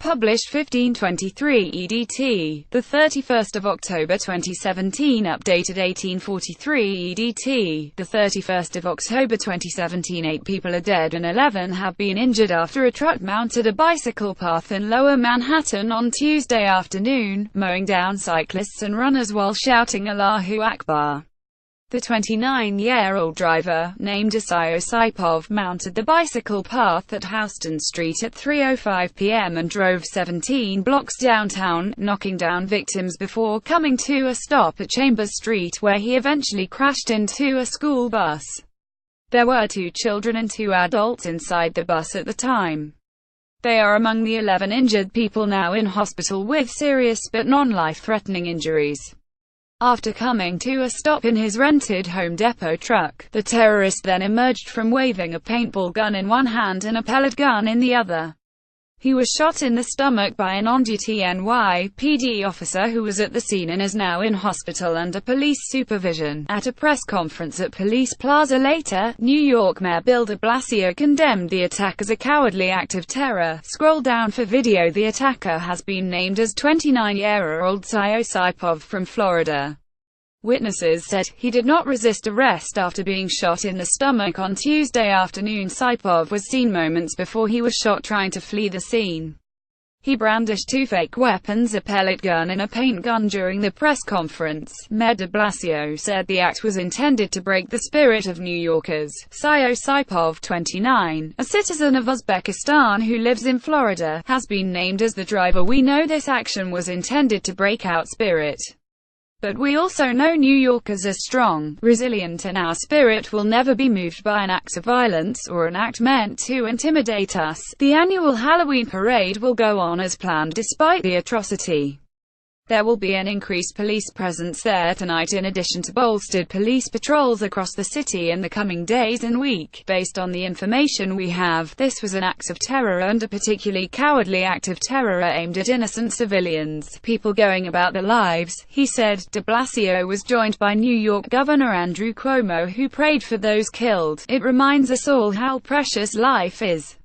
Published 1523 EDT, the 31st of October 2017. Updated 1843 EDT, the 31st of October 2017. 8 people are dead and 11 have been injured after a truck mounted a bicycle path in Lower Manhattan on Tuesday afternoon, mowing down cyclists and runners while shouting Allahu Akbar. The 29-year-old driver, named Asiyo Saipov, mounted the bicycle path at Houston Street at 3:05 p.m. and drove 17 blocks downtown, knocking down victims before coming to a stop at Chambers Street, where he eventually crashed into a school bus. There were 2 children and 2 adults inside the bus at the time. They are among the 11 injured people now in hospital with serious but non-life-threatening injuries. After coming to a stop in his rented Home Depot truck, the terrorist then emerged from waving a paintball gun in one hand and a pellet gun in the other. He was shot in the stomach by an on-duty NYPD officer who was at the scene and is now in hospital under police supervision. At a press conference at Police Plaza later, New York Mayor Bill de Blasio condemned the attack as a cowardly act of terror. Scroll down for video. The attacker has been named as 29-year-old Asiyo Saipov from Florida. Witnesses said he did not resist arrest after being shot in the stomach on Tuesday afternoon. Saipov was seen moments before he was shot trying to flee the scene. He brandished 2 fake weapons, a pellet gun and a paint gun, during the press conference. Mayor de Blasio said the act was intended to break the spirit of New Yorkers. Asiyo Saipov, 29, a citizen of Uzbekistan who lives in Florida, has been named as the driver. We know this action was intended to break our spirit. But we also know New Yorkers are strong, resilient, and our spirit will never be moved by an act of violence or an act meant to intimidate us. The annual Halloween parade will go on as planned despite the atrocity. There will be an increased police presence there tonight in addition to bolstered police patrols across the city in the coming days and week. Based on the information we have, this was an act of terror and a particularly cowardly act of terror aimed at innocent civilians, people going about their lives, he said. De Blasio was joined by New York Governor Andrew Cuomo, who prayed for those killed. It reminds us all how precious life is.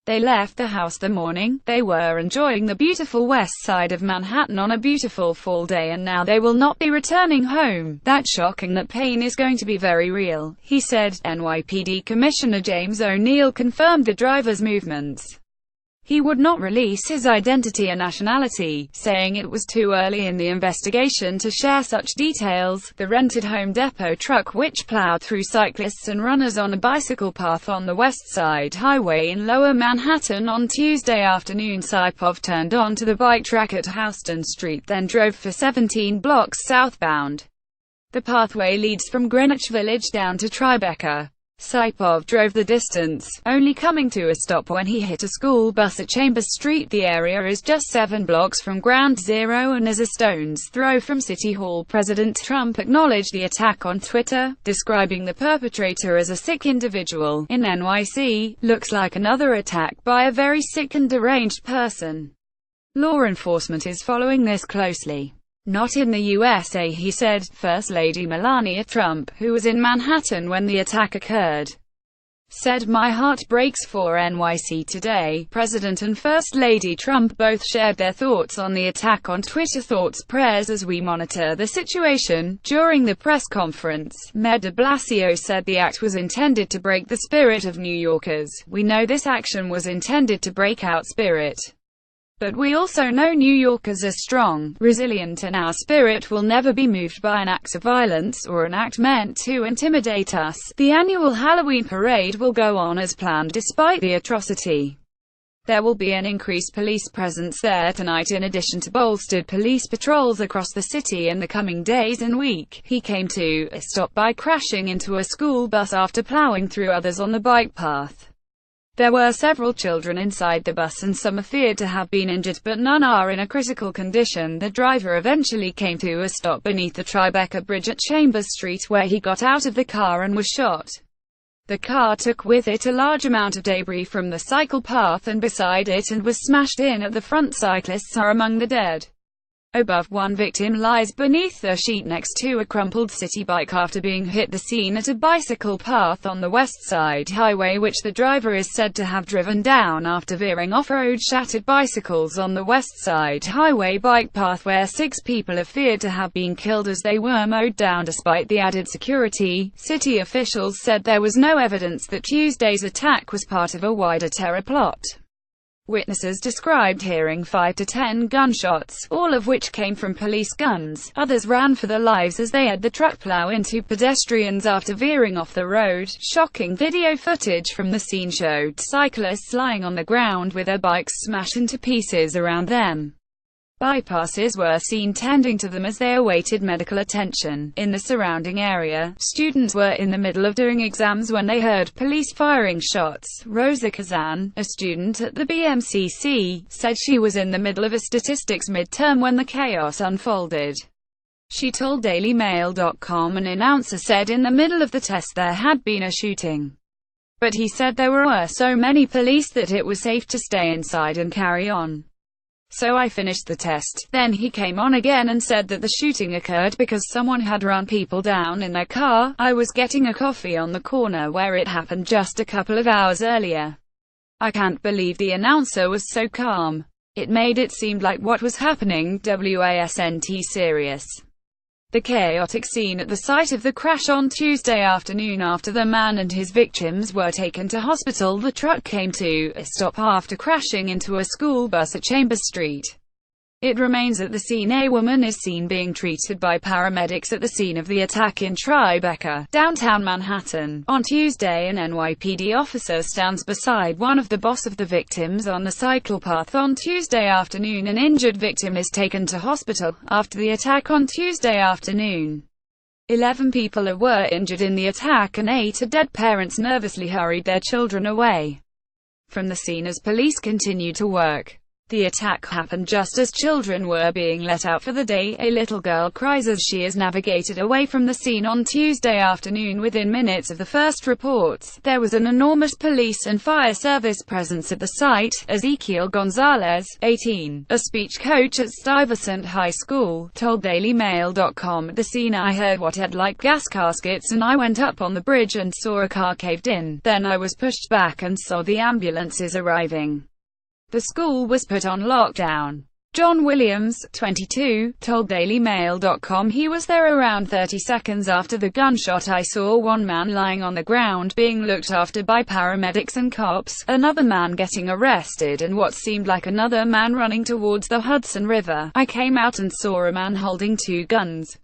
They left the house the morning they were enjoying the beautiful west side of Manhattan on a beautiful fall day, and now they will not be returning home. That's shocking. That pain is going to be very real, he said. NYPD Commissioner James O'Neill confirmed the driver's movements. He would not release his identity or nationality, saying it was too early in the investigation to share such details. The rented Home Depot truck, which plowed through cyclists and runners on a bicycle path on the West Side Highway in Lower Manhattan on Tuesday afternoon. Saipov turned onto the bike track at Houston Street, then drove for 17 blocks southbound. The pathway leads from Greenwich Village down to Tribeca. Saipov drove the distance, only coming to a stop when he hit a school bus at Chambers Street. The area is just 7 blocks from Ground Zero and is a stone's throw from City Hall. President Trump acknowledged the attack on Twitter, describing the perpetrator as a sick individual. In NYC, looks like another attack by a very sick and deranged person. Law enforcement is following this closely. Not in the USA, he said. First Lady Melania Trump, who was in Manhattan when the attack occurred, said, "My heart breaks for NYC today." President and First Lady Trump both shared their thoughts on the attack on Twitter. Thoughts, prayers as we monitor the situation. During the press conference, Mayor de Blasio said the act was intended to break the spirit of New Yorkers. We know this action was intended to break our spirit. But we also know New Yorkers are strong, resilient, and our spirit will never be moved by an act of violence or an act meant to intimidate us. The annual Halloween parade will go on as planned despite the atrocity. There will be an increased police presence there tonight in addition to bolstered police patrols across the city in the coming days and week. He came to a stop by crashing into a school bus after plowing through others on the bike path. There were several children inside the bus and some are feared to have been injured, but none are in a critical condition. The driver eventually came to a stop beneath the Tribeca Bridge at Chambers Street, where he got out of the car and was shot. The car took with it a large amount of debris from the cycle path and beside it and was smashed in at the front. Cyclists are among the dead. Above, one victim lies beneath a sheet next to a crumpled city bike after being hit. The scene at a bicycle path on the West Side Highway, which the driver is said to have driven down after veering off-road. Shattered bicycles on the West Side Highway bike path, where 6 people are feared to have been killed as they were mowed down despite the added security. City officials said there was no evidence that Tuesday's attack was part of a wider terror plot. Witnesses described hearing 5 to 10 gunshots, all of which came from police guns. Others ran for their lives as they had the truck plow into pedestrians after veering off the road. Shocking video footage from the scene showed cyclists lying on the ground with their bikes smashed into pieces around them. Bypasses were seen tending to them as they awaited medical attention. In the surrounding area, students were in the middle of doing exams when they heard police firing shots. Rosa Kazan, a student at the BMCC, said she was in the middle of a statistics midterm when the chaos unfolded. She told DailyMail.com an announcer said in the middle of the test there had been a shooting. But he said there were so many police that it was safe to stay inside and carry on. So I finished the test. Then he came on again and said that the shooting occurred because someone had run people down in their car. I was getting a coffee on the corner where it happened just a couple of hours earlier. I can't believe the announcer was so calm. It made it seem like what was happening wasn't serious. The chaotic scene at the site of the crash on Tuesday afternoon after the man and his victims were taken to hospital. The truck came to a stop after crashing into a school bus at Chambers Street. It remains at the scene. A woman is seen being treated by paramedics at the scene of the attack in Tribeca, downtown Manhattan. On Tuesday, an NYPD officer stands beside one of the boss of the victims on the cycle path on Tuesday afternoon. An injured victim is taken to hospital after the attack on Tuesday afternoon. 11 people were injured in the attack and 8 are dead. Parents nervously hurried their children away from the scene as police continued to work. The attack happened just as children were being let out for the day. A little girl cries as she is navigated away from the scene on Tuesday afternoon. Within minutes of the first reports, there was an enormous police and fire service presence at the site. Ezekiel Gonzalez, 18, a speech coach at Stuyvesant High School, told DailyMail.com, "At the scene I heard what had like gas caskets and I went up on the bridge and saw a car caved in. Then I was pushed back and saw the ambulances arriving. The school was put on lockdown." John Williams, 22, told DailyMail.com he was there around 30 seconds after the gunshot. "I saw one man lying on the ground being looked after by paramedics and cops, another man getting arrested and what seemed like another man running towards the Hudson River. I came out and saw a man holding 2 guns.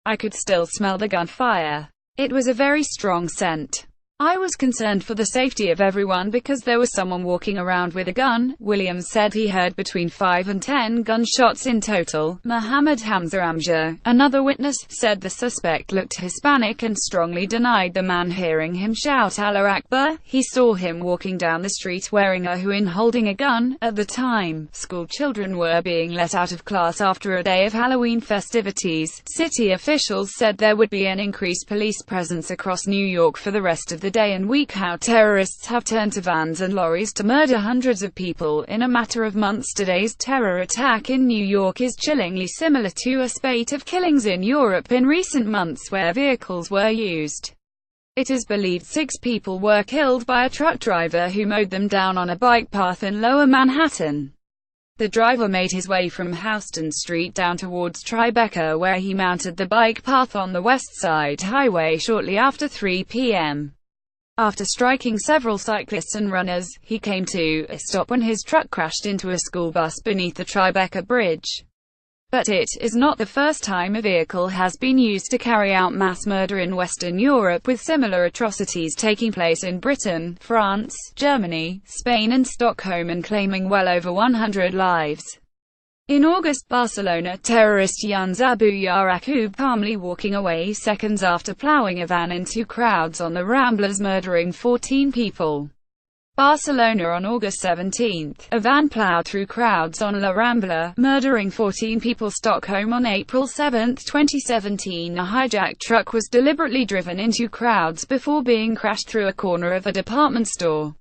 I could still smell the gunfire. It was a very strong scent. I was concerned for the safety of everyone because there was someone walking around with a gun." Williams said he heard between 5 and 10 gunshots in total. Mohammed Hamza Amja, another witness, said the suspect looked Hispanic and strongly denied the man hearing him shout Allah Akbar. He saw him walking down the street wearing a hood and holding a gun. At the time, school children were being let out of class after a day of Halloween festivities. City officials said there would be an increased police presence across New York for the rest of the day and week. How terrorists have turned to vans and lorries to murder hundreds of people in a matter of months. Today's terror attack in New York is chillingly similar to a spate of killings in Europe in recent months where vehicles were used. It is believed 6 people were killed by a truck driver who mowed them down on a bike path in Lower Manhattan. The driver made his way from Houston Street down towards Tribeca where he mounted the bike path on the West Side Highway shortly after 3 p.m. After striking several cyclists and runners, he came to a stop when his truck crashed into a school bus beneath the Tribeca Bridge. But it is not the first time a vehicle has been used to carry out mass murder in Western Europe, with similar atrocities taking place in Britain, France, Germany, Spain and Stockholm and claiming well over 100 lives. In August, Barcelona, terrorist Yunes Abu Yaqub calmly walking away seconds after plowing a van into crowds on the Ramblas, murdering 14 people. Barcelona on August 17, a van plowed through crowds on La Rambla, murdering 14 people. Stockholm on April 7, 2017, a hijacked truck was deliberately driven into crowds before being crashed through a corner of a department store.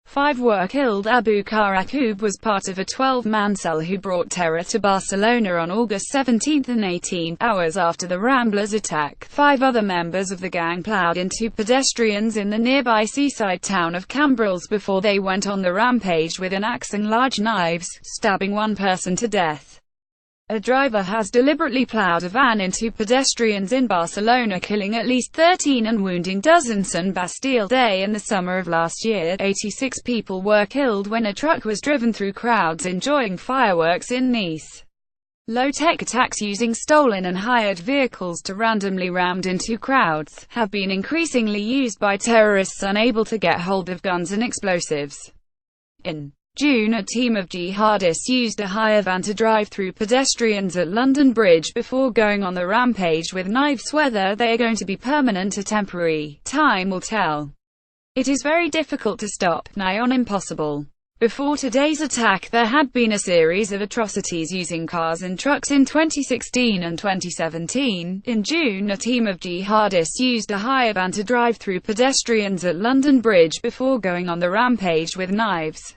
5 were killed. Abu Karakub was part of a 12-man cell who brought terror to Barcelona on August 17 and 18 hours after the Ramblers attack. 5 other members of the gang plowed into pedestrians in the nearby seaside town of Cambrils before they went on the rampage with an axe and large knives, stabbing 1 person to death. A driver has deliberately plowed a van into pedestrians in Barcelona, killing at least 13 and wounding dozens. On Bastille Day in the summer of last year, 86 people were killed when a truck was driven through crowds enjoying fireworks in Nice. Low-tech attacks using stolen and hired vehicles to randomly rammed into crowds have been increasingly used by terrorists unable to get hold of guns and explosives. In June, a team of jihadists used a hire van to drive through pedestrians at London Bridge before going on the rampage with knives. Whether they are going to be permanent or temporary, time will tell. It is very difficult to stop, nigh on impossible. Before today's attack, there had been a series of atrocities using cars and trucks in 2016 and 2017. In June, a team of jihadists used a hire van to drive through pedestrians at London Bridge before going on the rampage with knives.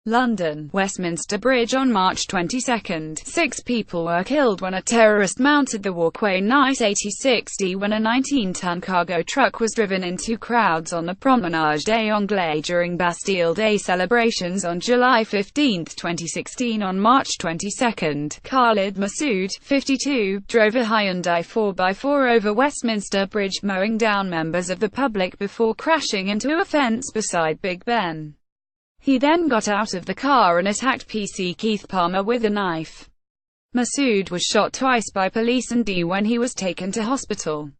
London, Westminster Bridge on March 22. 6 people were killed when a terrorist mounted the walkway Nice 8060 when a 19-ton cargo truck was driven into crowds on the Promenade des Anglais during Bastille Day celebrations on July 15, 2016. On March 22, Khalid Massoud, 52, drove a Hyundai 4x4 over Westminster Bridge, mowing down members of the public before crashing into a fence beside Big Ben. He then got out of the car and attacked PC Keith Palmer with a knife. Massoud was shot twice by police and died when he was taken to hospital.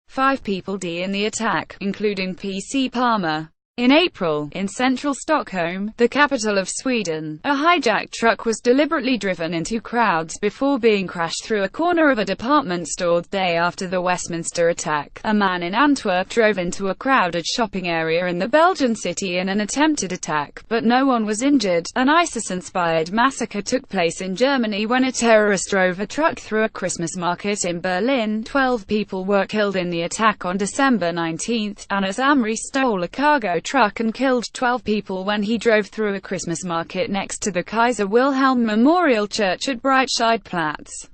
5 people died in the attack, including PC Palmer. In April, in central Stockholm, the capital of Sweden, a hijacked truck was deliberately driven into crowds before being crashed through a corner of a department store. The day after the Westminster attack, a man in Antwerp drove into a crowded shopping area in the Belgian city in an attempted attack, but no one was injured. An ISIS-inspired massacre took place in Germany when a terrorist drove a truck through a Christmas market in Berlin. 12 people were killed in the attack on December 19. Anas Amri stole a cargo truck and killed 12 people when he drove through a Christmas market next to the Kaiser Wilhelm Memorial Church at Breitscheidplatz.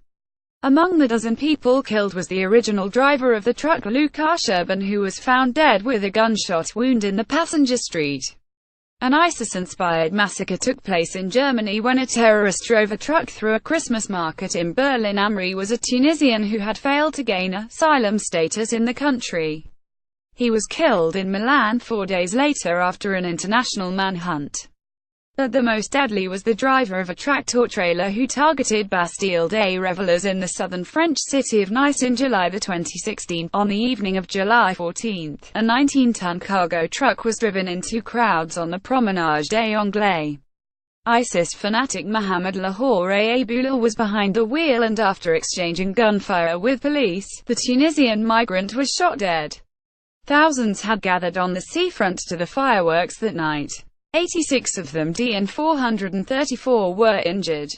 Among the dozen people killed was the original driver of the truck, Lukas Urban, who was found dead with a gunshot wound in the passenger street. An ISIS-inspired massacre took place in Germany when a terrorist drove a truck through a Christmas market in Berlin. Amri was a Tunisian who had failed to gain asylum status in the country. He was killed in Milan 4 days later after an international manhunt. But the most deadly was the driver of a tractor-trailer who targeted Bastille Day revelers in the southern French city of Nice in July 2016. On the evening of July 14, a 19-ton cargo truck was driven into crowds on the Promenade des Anglais. ISIS fanatic Mohammed Lahore Abulal was behind the wheel, and after exchanging gunfire with police, the Tunisian migrant was shot dead. Thousands had gathered on the seafront to the fireworks that night. 86 of them died and 434 were injured.